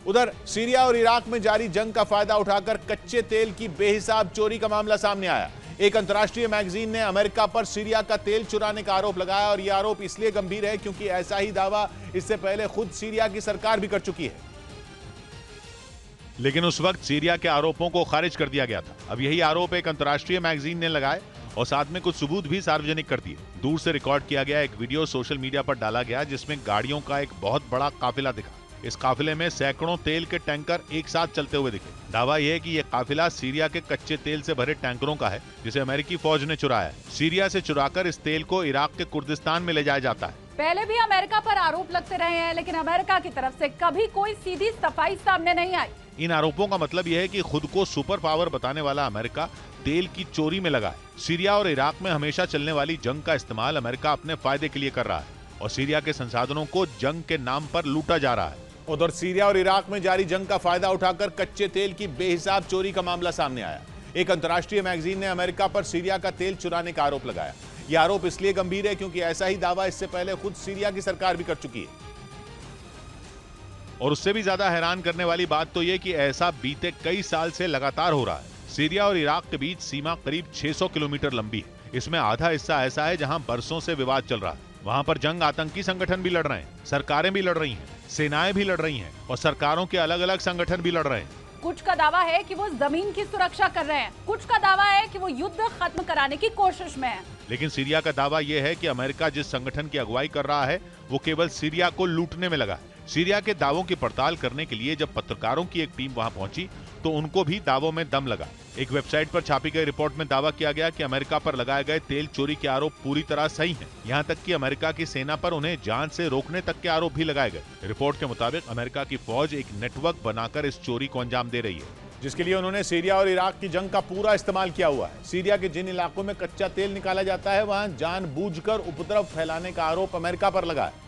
उधर सीरिया और इराक में जारी जंग का फायदा उठाकर कच्चे तेल की बेहिसाब चोरी का मामला सामने आया। एक अंतर्राष्ट्रीय मैगजीन ने अमेरिका पर सीरिया का तेल चुराने का आरोप लगाया और यह आरोप इसलिए गंभीर है क्योंकि ऐसा ही दावा इससे पहले खुद सीरिया की सरकार भी कर चुकी है। लेकिन उस वक्त सीरिया के आरोपों को खारिज कर दिया गया था। अब यही आरोप एक अंतर्राष्ट्रीय मैगजीन ने लगाए और साथ में कुछ सबूत भी सार्वजनिक कर दिए। दूर से रिकॉर्ड किया गया एक वीडियो सोशल मीडिया पर डाला गया जिसमें गाड़ियों का एक बहुत बड़ा काफिला दिखा। इस काफिले में सैकड़ों तेल के टैंकर एक साथ चलते हुए दिखे। दावा यह है कि यह काफिला सीरिया के कच्चे तेल से भरे टैंकरों का है जिसे अमेरिकी फौज ने चुराया है। सीरिया से चुराकर इस तेल को इराक के कुर्दिस्तान में ले जाया जाता है। पहले भी अमेरिका पर आरोप लगते रहे हैं, लेकिन अमेरिका की तरफ से कभी कोई सीधी सफाई सामने नहीं आई। इन आरोपों का मतलब यह है कि खुद को सुपर पावर बताने वाला अमेरिका तेल की चोरी में लगा है। सीरिया और इराक में हमेशा चलने वाली जंग का इस्तेमाल अमेरिका अपने फायदे के लिए कर रहा है और सीरिया के संसाधनों को जंग के नाम पर लूटा जा रहा है। उधर सीरिया और इराक में जारी जंग का फायदा उठाकर कच्चे तेल की बेहिसाब चोरी का मामला सामने आया। एक अंतर्राष्ट्रीय मैगजीन ने अमेरिका पर सीरिया का तेल चुराने का आरोप लगाया। यह आरोप इसलिए गंभीर है क्योंकि ऐसा ही दावा इससे पहले खुद सीरिया की सरकार भी कर चुकी है। और उससे भी ज्यादा हैरान करने वाली बात तो यह कि ऐसा बीते कई साल से लगातार हो रहा है। सीरिया और इराक के बीच सीमा करीब 600 किलोमीटर लंबी है। इसमें आधा हिस्सा ऐसा है जहां बरसों से विवाद चल रहा है। वहां पर जंग आतंकी संगठन भी लड़ रहे हैं, सरकारें भी लड़ रही हैं, सेनाएं भी लड़ रही हैं और सरकारों के अलग अलग संगठन भी लड़ रहे हैं। कुछ का दावा है कि वो जमीन की सुरक्षा कर रहे हैं, कुछ का दावा है कि वो युद्ध खत्म कराने की कोशिश में है। लेकिन सीरिया का दावा यह है कि अमेरिका जिस संगठन की अगुवाई कर रहा है वो केवल सीरिया को लूटने में लगा है। सीरिया के दावों की पड़ताल करने के लिए जब पत्रकारों की एक टीम वहां पहुंची तो उनको भी दावों में दम लगा। एक वेबसाइट पर छापी गई रिपोर्ट में दावा किया गया कि अमेरिका पर लगाए गए तेल चोरी के आरोप पूरी तरह सही हैं। यहां तक कि अमेरिका की सेना पर उन्हें जान से रोकने तक के आरोप भी लगाए गए। रिपोर्ट के मुताबिक अमेरिका की फौज एक नेटवर्क बनाकर इस चोरी को अंजाम दे रही है, जिसके लिए उन्होंने सीरिया और इराक की जंग का पूरा इस्तेमाल किया हुआ है। सीरिया के जिन इलाकों में कच्चा तेल निकाला जाता है वहां जानबूझकर उपद्रव फैलाने का आरोप अमेरिका पर लगा है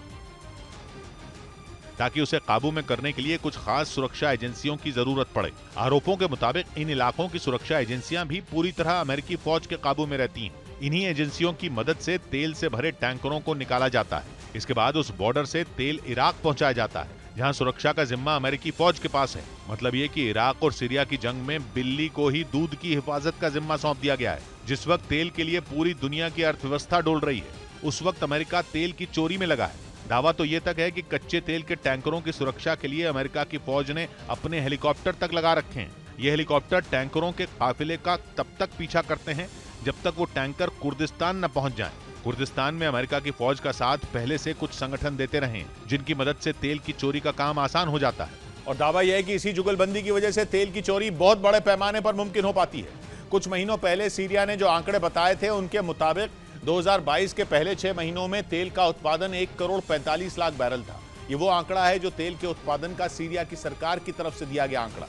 ताकि उसे काबू में करने के लिए कुछ खास सुरक्षा एजेंसियों की जरूरत पड़े। आरोपों के मुताबिक इन इलाकों की सुरक्षा एजेंसियां भी पूरी तरह अमेरिकी फौज के काबू में रहती हैं। इन्हीं एजेंसियों की मदद से तेल से भरे टैंकरों को निकाला जाता है। इसके बाद उस बॉर्डर से तेल इराक पहुंचाया जाता है जहां सुरक्षा का जिम्मा अमेरिकी फौज के पास है। मतलब ये कि इराक और सीरिया की जंग में बिल्ली को ही दूध की हिफाजत का जिम्मा सौंप दिया गया है। जिस वक्त तेल के लिए पूरी दुनिया की अर्थव्यवस्था डोल रही है उस वक्त अमेरिका तेल की चोरी में लगा है। दावा तो ये तक है कि कच्चे तेल के टैंकरों की सुरक्षा के लिए अमेरिका की फौज ने अपने हेलीकॉप्टर तक लगा रखे हैं। ये हेलीकॉप्टर टैंकरों के काफिले का तब तक पीछा करते हैं जब तक वो टैंकर कुर्दिस्तान न पहुंच जाएं। कुर्दिस्तान में अमेरिका की फौज का साथ पहले से कुछ संगठन देते रहे हैं जिनकी मदद से तेल की चोरी का काम आसान हो जाता है। और दावा यह है कि इसी जुगलबंदी की वजह से तेल की चोरी बहुत बड़े पैमाने पर मुमकिन हो पाती है। कुछ महीनों पहले सीरिया ने जो आंकड़े बताए थे उनके मुताबिक 2022 के पहले 6 महीनों में तेल का उत्पादन 1 करोड़ 45 लाख बैरल था। ये वो आंकड़ा है जो तेल के उत्पादन का सीरिया की सरकार की तरफ से दिया गया आंकड़ा।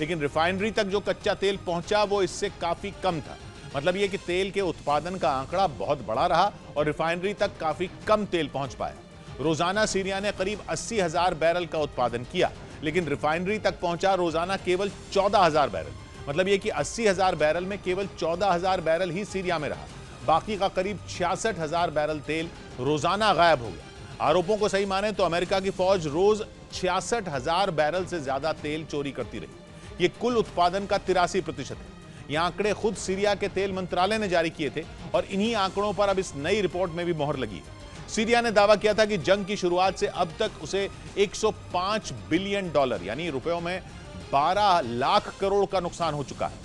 लेकिन रिफाइनरी तक जो कच्चा तेल पहुंचा वो इससे काफी कम था। मतलब ये कि तेल के उत्पादन का आंकड़ा बहुत बड़ा रहा और रिफाइनरी तक काफी कम तेल पहुंच पाया। रोजाना सीरिया ने करीब 80,000 बैरल का उत्पादन किया, लेकिन रिफाइनरी तक पहुंचा रोजाना केवल 14,000 बैरल। मतलब ये कि 80,000 बैरल में केवल 14,000 बैरल ही सीरिया में रहा। बाकी का करीब 66,000 बैरल तेल रोजाना गायब हो गया। आरोपों को सही माने तो अमेरिका की फौज रोज 66,000 बैरल से ज्यादा तेल चोरी करती रही। ये कुल उत्पादन का 83% है। ये आंकड़े खुद सीरिया के तेल मंत्रालय ने जारी किए थे और इन्हीं आंकड़ों पर अब इस नई रिपोर्ट में भी मोहर लगी है। सीरिया ने दावा किया था कि जंग की शुरुआत से अब तक उसे $105 बिलियन यानी रुपयों में 12 लाख करोड़ का नुकसान हो चुका है।